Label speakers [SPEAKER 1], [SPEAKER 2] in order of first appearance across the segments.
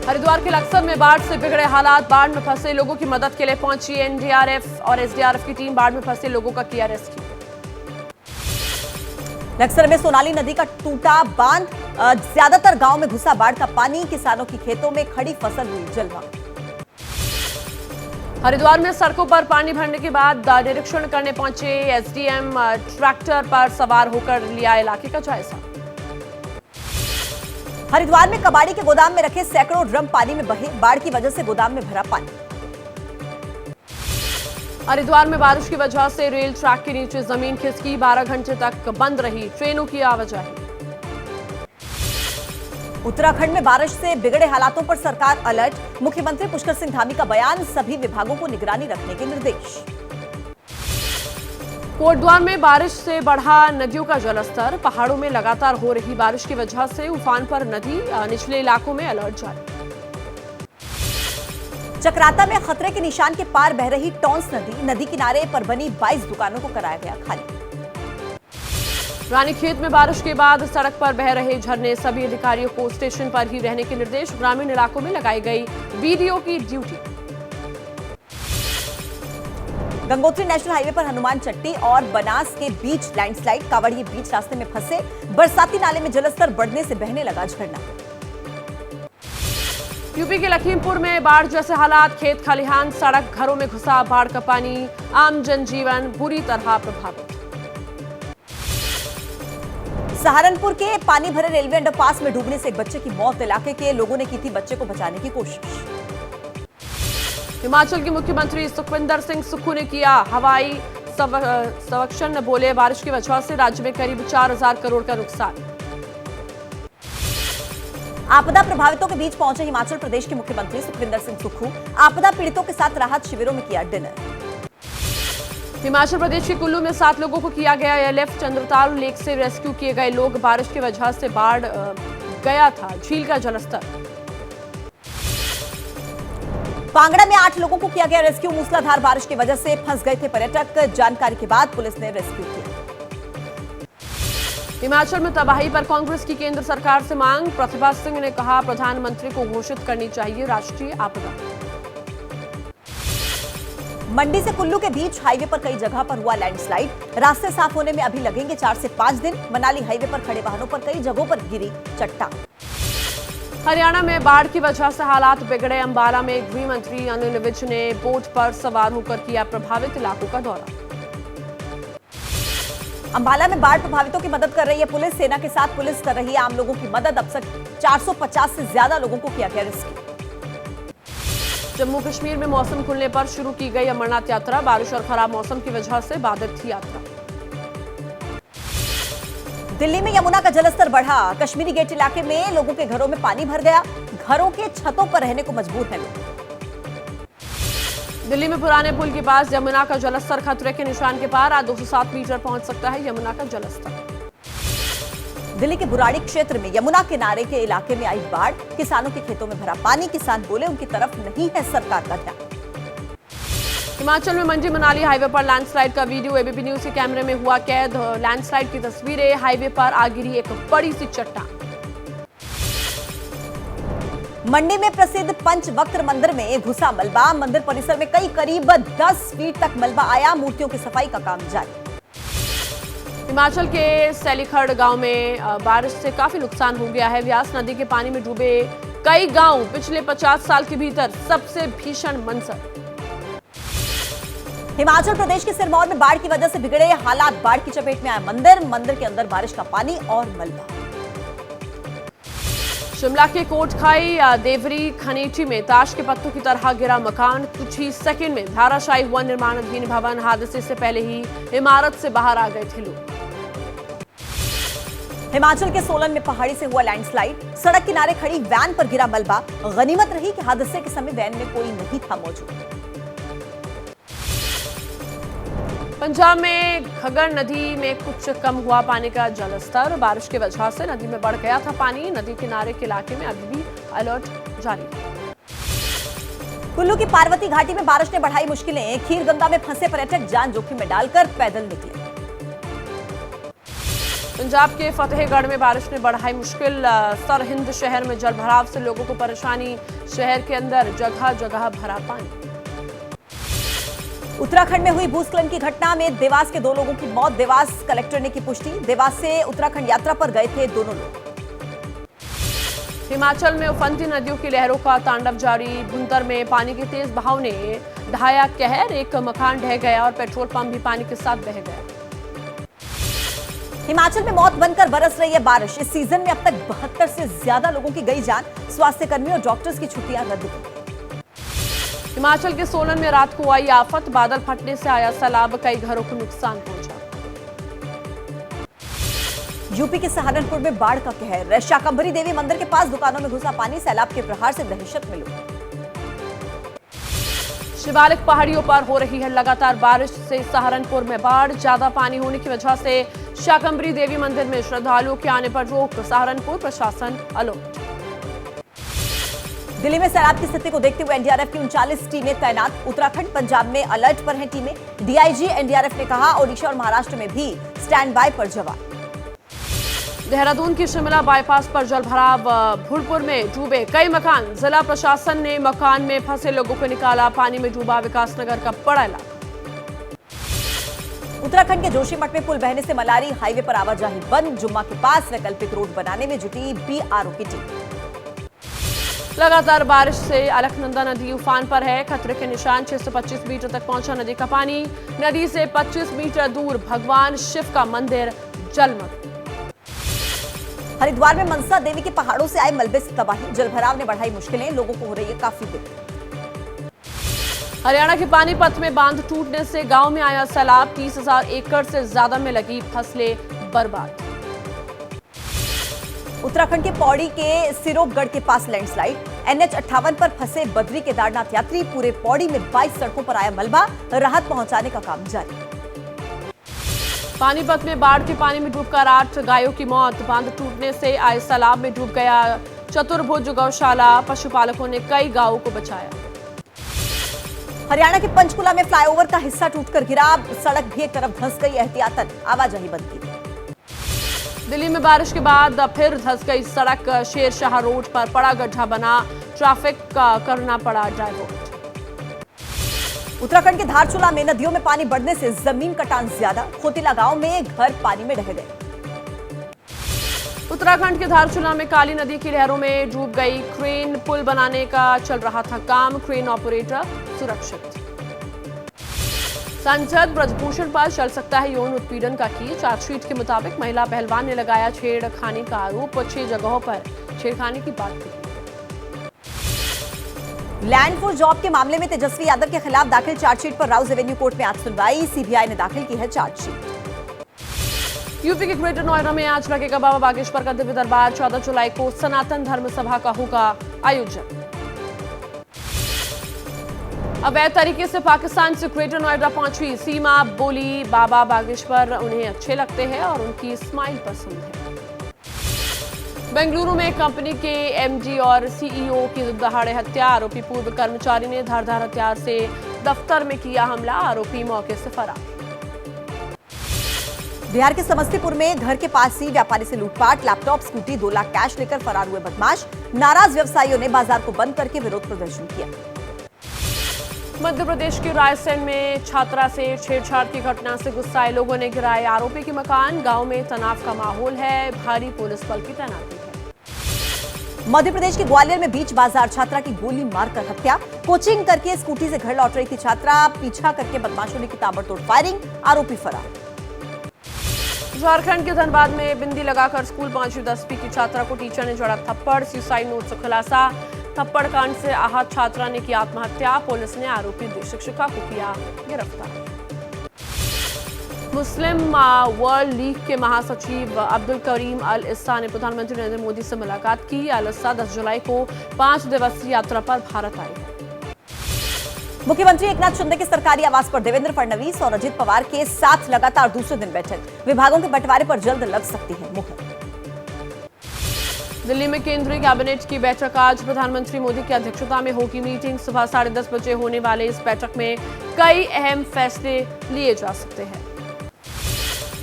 [SPEAKER 1] हरिद्वार के लक्सर में बाढ़ से बिगड़े हालात। बाढ़ में फंसे लोगों की मदद के लिए पहुंची एनडीआरएफ और एसडीआरएफ की टीम। बाढ़ में फंसे लोगों का किया रेस्क्यू।
[SPEAKER 2] लक्सर में सोनाली नदी का टूटा बांध, ज्यादातर गांव में घुसा बाढ़ का पानी। किसानों की खेतों में खड़ी फसल हुई जलमग्न।
[SPEAKER 1] हरिद्वार में सड़कों पर पानी भरने के बाद निरीक्षण करने पहुंचे एसडीएम। ट्रैक्टर पर सवार होकर लिया इलाके का जायजा।
[SPEAKER 2] हरिद्वार में कबाड़ी के गोदाम में रखे सैकड़ों ड्रम पानी में बहे। बाढ़ की वजह से गोदाम में भरा पानी।
[SPEAKER 1] हरिद्वार में बारिश की वजह से रेल ट्रैक के नीचे जमीन खिसकी। 12 घंटे तक बंद रही ट्रेनों की आवाजाही।
[SPEAKER 2] उत्तराखंड में बारिश से बिगड़े हालातों पर सरकार अलर्ट। मुख्यमंत्री पुष्कर सिंह धामी का बयान, सभी विभागों को निगरानी रखने के निर्देश।
[SPEAKER 1] कोटद्वार में बारिश से बढ़ा नदियों का जलस्तर। पहाड़ों में लगातार हो रही बारिश की वजह से उफान पर नदी। निचले इलाकों में अलर्ट जारी।
[SPEAKER 2] चक्राता में खतरे के निशान के पार बह रही टॉन्स नदी। नदी किनारे पर बनी 22 दुकानों को कराया गया खाली।
[SPEAKER 1] रानीखेत में बारिश के बाद सड़क पर बह रहे झरने। सभी अधिकारियों को स्टेशन पर ही रहने के निर्देश। ग्रामीण इलाकों में लगाई गई बीडीओ की ड्यूटी।
[SPEAKER 2] गंगोत्री नेशनल हाईवे पर हनुमान चट्टी और बनास के बीच लैंडस्लाइड। कावड़िए बीच रास्ते में फंसे। बरसाती नाले में जलस्तर बढ़ने से बहने लगा झरना।
[SPEAKER 1] यूपी के लखीमपुर में बाढ़ जैसे हालात। खेत खलिहान, सड़क, घरों में घुसा बाढ़ का पानी। आम जनजीवन बुरी तरह प्रभावित।
[SPEAKER 2] सहारनपुर के पानी भरे रेलवे अंडरपास में डूबने से एक बच्चे की मौत। इलाके के लोगों ने की थी बच्चे को बचाने की कोशिश।
[SPEAKER 1] हिमाचल के मुख्यमंत्री सुखविंदर सिंह सुक्खू ने किया हवाई सर्वेक्षण। बोले बारिश की वजह से राज्य में करीब 4000 करोड़ का नुकसान।
[SPEAKER 2] आपदा प्रभावितों के बीच पहुंचे हिमाचल प्रदेश के मुख्यमंत्री सुखविंदर सिंह सुक्खू। आपदा पीड़ितों के साथ राहत शिविरों में किया डिनर।
[SPEAKER 1] हिमाचल प्रदेश के कुल्लू में 7 लोगों को किया गया एयरलिफ्ट। चंद्रताल लेक से रेस्क्यू किए गए लोग। बारिश की वजह से बाढ़ गया था झील का जलस्तर।
[SPEAKER 2] कांगड़ा में 8 लोगों को किया गया रेस्क्यू। मूसलाधार बारिश की वजह से फंस गए थे पर्यटक। जानकारी के बाद पुलिस ने रेस्क्यू किया।
[SPEAKER 1] हिमाचल में तबाही पर कांग्रेस की केंद्र सरकार से मांग। प्रतिभा सिंह ने कहा प्रधानमंत्री को घोषित करनी चाहिए राष्ट्रीय आपदा।
[SPEAKER 2] मंडी से कुल्लू के बीच हाईवे पर कई जगह पर हुआ लैंडस्लाइड। रास्ते साफ होने में अभी लगेंगे 4 से 5 दिन। मनाली हाईवे पर खड़े वाहनों पर कई जगहों पर गिरी चट्टान।
[SPEAKER 1] हरियाणा में बाढ़ की वजह से हालात बिगड़े। अंबाला में गृह मंत्री अनिल विज ने बोट पर सवार होकर किया प्रभावित इलाकों का दौरा।
[SPEAKER 2] अंबाला में बाढ़ प्रभावितों की मदद कर रही है पुलिस। सेना के साथ पुलिस कर रही है आम लोगों की मदद। अब तक 450 से ज्यादा लोगों को किया गया रेस्क्यू।
[SPEAKER 1] जम्मू कश्मीर में मौसम खुलने पर शुरू की गई अमरनाथ यात्रा। बारिश और खराब मौसम की वजह से बाधित थी यात्रा।
[SPEAKER 2] दिल्ली में यमुना का जलस्तर बढ़ा। कश्मीरी गेट इलाके में लोगों के घरों में पानी भर गया। घरों के छतों पर रहने को मजबूर हैं लोग।
[SPEAKER 1] दिल्ली में पुराने पुल के पास यमुना का जलस्तर खतरे के निशान के पार। आज 207 मीटर पहुंच सकता है यमुना का जलस्तर।
[SPEAKER 2] दिल्ली के बुराड़ी क्षेत्र में यमुना किनारे के इलाके में आई बाढ़। किसानों के खेतों में भरा पानी। किसान बोले उनकी तरफ नहीं है सरकार का ध्यान।
[SPEAKER 1] हिमाचल में मंडी मनाली हाईवे पर लैंडस्लाइड का वीडियो एबीपी न्यूज के कैमरे में हुआ कैद। लैंडस्लाइड की तस्वीरें। हाईवे पर आ गिरी एक बड़ी सी चट्टान।
[SPEAKER 2] मंडी में प्रसिद्ध पंचवक्त्र मंदिर में घुसा मलबा। मंदिर परिसर में करीब 10 फीट तक मलबा आया। मूर्तियों की सफाई का काम जारी।
[SPEAKER 1] हिमाचल के सैलीखड़ गांव में बारिश से काफी नुकसान हो गया है। व्यास नदी के पानी में डूबे कई गांव। पिछले 50 साल के भीतर सबसे भीषण मंजर।
[SPEAKER 2] हिमाचल प्रदेश के सिरमौर में बाढ़ की वजह से बिगड़े हालात। बाढ़ की चपेट में आया मंदिर के अंदर बारिश का पानी और मलबा।
[SPEAKER 1] शिमला के कोटखाई देवरी खनीची में ताश के पत्तों की तरह गिरा मकान। कुछ ही सेकंड में धाराशायी हुआ निर्माणाधीन भवन। हादसे से पहले ही इमारत से बाहर आ गए थे लोग।
[SPEAKER 2] हिमाचल के सोलन में पहाड़ी से हुआ लैंडस्लाइड। सड़क किनारे खड़ी वैन पर गिरा मलबा। गनीमत रही कि हादसे के समय वैन में कोई नहीं था मौजूद।
[SPEAKER 1] पंजाब में घग्गर नदी में कुछ कम हुआ पानी का जलस्तर। बारिश की वजह से नदी में बढ़ गया था पानी। नदी किनारे के इलाके में अभी भी अलर्ट जारी है।
[SPEAKER 2] कुल्लू की पार्वती घाटी में बारिश ने बढ़ाई मुश्किलें। खीरगंगा में फंसे पर्यटक जान जोखिम में डालकर पैदल निकले।
[SPEAKER 1] पंजाब के फतेहगढ़ में बारिश ने बढ़ाई मुश्किल। सरहिंद शहर में जलभराव से लोगों को परेशानी। शहर के अंदर जगह जगह भरा पानी।
[SPEAKER 2] उत्तराखंड में हुई भूस्खलन की घटना में देवास के 2 लोगों की मौत। देवास कलेक्टर ने की पुष्टि। देवास से उत्तराखंड यात्रा पर गए थे दोनों लोग।
[SPEAKER 1] हिमाचल में उफनती नदियों की लहरों का तांडव जारी। भुंतर में पानी के तेज बहाव ने ढाया कहर। एक मकान ढह गया और पेट्रोल पंप भी पानी के साथ बह गया।
[SPEAKER 2] हिमाचल में मौत बनकर बरस रही है बारिश। इस सीजन में अब तक 72 से ज्यादा लोगों की गई जान। स्वास्थ्य कर्मियों और डॉक्टर्स की छुट्टियां रद्द की।
[SPEAKER 1] हिमाचल के सोलन में रात को आई आफत। बादल फटने से आया सैलाब। कई घरों को नुकसान पहुंचा।
[SPEAKER 2] यूपी के सहारनपुर में बाढ़ का कहर। शाकंभरी देवी मंदिर के पास दुकानों में घुसा पानी। सैलाब के प्रहार से दहशत में लोग।
[SPEAKER 1] शिवालिक पहाड़ियों पर हो रही है लगातार बारिश से सहारनपुर में बाढ़। ज्यादा पानी होने की वजह से शाकंभरी देवी मंदिर में श्रद्धालुओं के आने पर रोक। सहारनपुर प्रशासन अलर्ट।
[SPEAKER 2] दिल्ली में सैलाब की स्थिति को देखते हुए एनडीआरएफ की 39 टीमें तैनात। उत्तराखंड पंजाब में अलर्ट पर हैं टीमें। डीआईजी एनडीआरएफ ने कहा ओडिशा और महाराष्ट्र में भी स्टैंड बाय पर जवान।
[SPEAKER 1] देहरादून की शिमला बाईपास पर जलभराव। भूलपुर में डूबे कई मकान। जिला प्रशासन ने मकान में फंसे लोगों को निकाला। पानी में डूबा विकासनगर का बड़ा इलाका।
[SPEAKER 2] उत्तराखंड के जोशीमठ में पुल बहने से मलारी हाईवे पर आवाजाही बंद। जुम्मा के पास वैकल्पिक रोड बनाने में जुटी बीआरओ की टीम।
[SPEAKER 1] लगातार बारिश से अलकनंदा नदी उफान पर है। खतरे के निशान 625 मीटर तक पहुंचा नदी का पानी। नदी से 25 मीटर दूर भगवान शिव का मंदिर जलमग्न।
[SPEAKER 2] हरिद्वार में मनसा देवी के पहाड़ों से आए मलबे से तबाही। जलभराव ने बढ़ाई मुश्किलें। लोगों को हो रही है काफी दिक्कत।
[SPEAKER 1] हरियाणा के पानीपत में बांध टूटने से गांव में आया सैलाब। 30,000 एकड़ से ज्यादा में लगी फसलें बर्बाद।
[SPEAKER 2] उत्तराखंड के पौड़ी के सिरोपगढ़ के पास लैंडस्लाइड। एनएच 58 पर फंसे बद्री केदारनाथ यात्री। पूरे पौड़ी में 22 सड़कों पर आया मलबा। राहत पहुंचाने का काम जारी।
[SPEAKER 1] पानीपत में बाढ़ के पानी में डूबकर 8 गायों की मौत। बांध टूटने से आए सैलाब में डूब गया चतुर्भुज गौशाला। पशुपालकों ने कई गायों को बचाया।
[SPEAKER 2] हरियाणा के पंचकुला में फ्लाईओवर का हिस्सा टूटकर गिरा। सड़क भी एक तरफ धंस गई। एहतियातन आवाजाही बंद की।
[SPEAKER 1] दिल्ली में बारिश के बाद फिर धंस गई सड़क। शेरशाह रोड पर बड़ा गड्ढा बना। ट्रैफिक का करना पड़ा डाइवर्ट।
[SPEAKER 2] उत्तराखंड के धारचूला में नदियों में पानी बढ़ने से जमीन कटान ज्यादा। खोतिला गांव में घर पानी में ढह गए।
[SPEAKER 1] उत्तराखंड के धारचूला में काली नदी की लहरों में डूब गई क्रेन। पुल बनाने का चल रहा था काम। क्रेन ऑपरेटर सुरक्षित। सांसद ब्रजभूषण पर चल सकता है यौन उत्पीड़न का केस। चार्जशीट के मुताबिक महिला पहलवान ने लगाया छेड़खानी का आरोप। 6 जगहों पर छेड़खानी की बात की।
[SPEAKER 2] लैंड फॉर जॉब के मामले में तेजस्वी यादव के खिलाफ दाखिल चार्जशीट पर राउज एवेन्यू कोर्ट में आज सुनवाई। सीबीआई ने दाखिल की है चार्जशीट।
[SPEAKER 1] यूपी के ग्रेटर नोएडा में आज लगेगा बाबा बागेश्वर का दिव्य दरबार। 14 जुलाई को सनातन धर्म सभा का होगा आयोजन। अवैध तरीके से पाकिस्तान से ग्रेटर नोएडा पहुंची सीमा। बोली बाबा बागेश्वर उन्हें अच्छे लगते हैं और उनकी स्माइल पसंद है। बेंगलुरु में कंपनी के एमडी और सीईओ की दहाड़े हत्या। आरोपी पूर्व कर्मचारी ने धारदार हथियार से दफ्तर में किया हमला। आरोपी मौके से फरार।
[SPEAKER 2] बिहार के समस्तीपुर में घर के पास ही व्यापारी से लूटपाट। लैपटॉप स्कूटी 2 लाख कैश लेकर फरार हुए बदमाश। नाराज व्यवसायियों ने बाजार को बंद करके विरोध प्रदर्शन किया।
[SPEAKER 1] मध्य प्रदेश के रायसेन में छात्रा से छेड़छाड़ की घटना से गुस्साए लोगों ने गिराए आरोपी के मकान। गांव में तनाव का माहौल है। भारी पुलिस बल की तैनाती है।
[SPEAKER 2] मध्य प्रदेश के ग्वालियर में बीच बाजार छात्रा की गोली मारकर हत्या। कोचिंग करके स्कूटी से घर लौट रही थी छात्रा। पीछा करके बदमाशों ने की ताबड़तोड़ फायरिंग। आरोपी फरार।
[SPEAKER 1] झारखंड के धनबाद में बिंदी लगाकर स्कूल पहुंची 10वीं की छात्रा को टीचर ने जड़ा थप्पड़। सुसाइड नोट से खुलासा। थप्पड़ कांड से आहत छात्रा ने की आत्महत्या। पुलिस ने आरोपी शिक्षिका को किया गिरफ्तार। मुस्लिम वर्ल्ड लीग के महासचिव अब्दुल करीम अल इस्सा ने प्रधानमंत्री नरेंद्र मोदी से मुलाकात की। अल इस्सा 10 जुलाई को 5 दिवसीय यात्रा पर भारत आए हैं।
[SPEAKER 2] मुख्यमंत्री एकनाथ शिंदे के सरकारी आवास पर देवेंद्र फडणवीस और अजित पवार के साथ लगातार दूसरे दिन बैठक। विभागों के बंटवारे पर जल्द लग सकती है मुहर। दिल्ली में केंद्रीय कैबिनेट की बैठक आज। प्रधानमंत्री मोदी की अध्यक्षता में होगी मीटिंग। सुबह 10:30 बजे होने वाले इस बैठक में कई अहम फैसले लिए जा सकते हैं।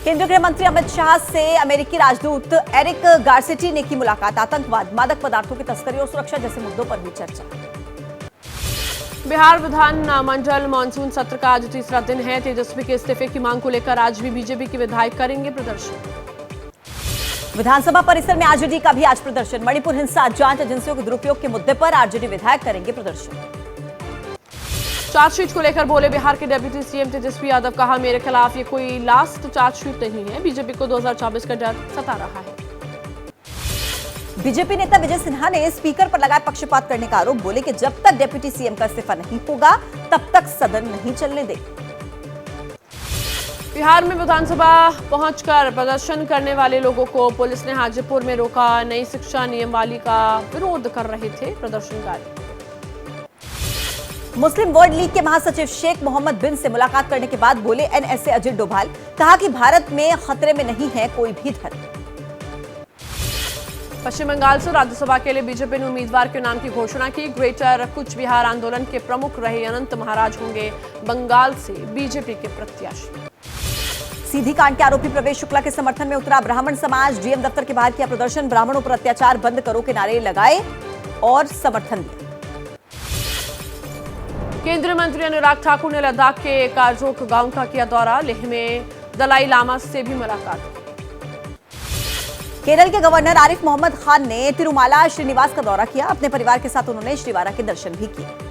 [SPEAKER 2] केंद्रीय गृह मंत्री अमित शाह से अमेरिकी राजदूत एरिक गार्सेटी ने की मुलाकात। आतंकवाद, मादक पदार्थों की तस्करी और सुरक्षा जैसे मुद्दों पर हुई चर्चा।
[SPEAKER 1] बिहार विधानमंडल मानसून सत्र का आज तीसरा दिन है। तेजस्वी के इस्तीफे की मांग को लेकर आज भी बीजेपी के विधायक करेंगे प्रदर्शन।
[SPEAKER 2] विधानसभा परिसर में आरजेडी का भी आज प्रदर्शन। मणिपुर हिंसा जांच एजेंसियों के दुरुपयोग के मुद्दे पर आरजेडी विधायक करेंगे प्रदर्शन।
[SPEAKER 1] चार्जशीट को लेकर बोले बिहार के डिप्टी सीएम तेजस्वी यादव, कहा मेरे खिलाफ ये कोई लास्ट चार्जशीट नहीं है, बीजेपी को 2024 का डर सता रहा है।
[SPEAKER 2] बीजेपी नेता विजय सिन्हा ने स्पीकर पर लगाए पक्षपात करने का आरोप। बोले कि जब तक डिप्टी सीएम का इस्तीफा नहीं होगा तब तक सदन नहीं चलने देंगे।
[SPEAKER 1] बिहार में विधानसभा पहुंचकर प्रदर्शन करने वाले लोगों को पुलिस ने हाजीपुर में रोका। नई शिक्षा नियमावली का विरोध कर रहे थे प्रदर्शनकारी।
[SPEAKER 2] मुस्लिम वर्ल्ड लीग के महासचिव शेख मोहम्मद बिन से मुलाकात करने के बाद बोले एनएसए अजित डोभाल, कहा कि भारत में खतरे में नहीं है कोई भी धर्म।
[SPEAKER 1] पश्चिम बंगाल से राज्यसभा के लिए बीजेपी ने उम्मीदवार के नाम की घोषणा की। ग्रेटर कूच बिहार आंदोलन के प्रमुख रहे अनंत महाराज होंगे बंगाल से बीजेपी के प्रत्याशी।
[SPEAKER 2] सीधी कांड के आरोपी प्रवेश शुक्ला के समर्थन में उतरा ब्राह्मण समाज। डीएम दफ्तर के बाहर किया प्रदर्शन। ब्राह्मणों पर अत्याचार बंद करो के नारे लगाए और समर्थन दिया।
[SPEAKER 1] केंद्रीय मंत्री अनुराग ठाकुर ने लद्दाख के कारजोक गांव का किया दौरा। लेह में दलाई लामा से भी मुलाकात।
[SPEAKER 2] केरल के गवर्नर आरिफ मोहम्मद खान ने तिरुमाला श्रीनिवास का दौरा किया। अपने परिवार के साथ उन्होंने श्रीवारा के दर्शन भी किए।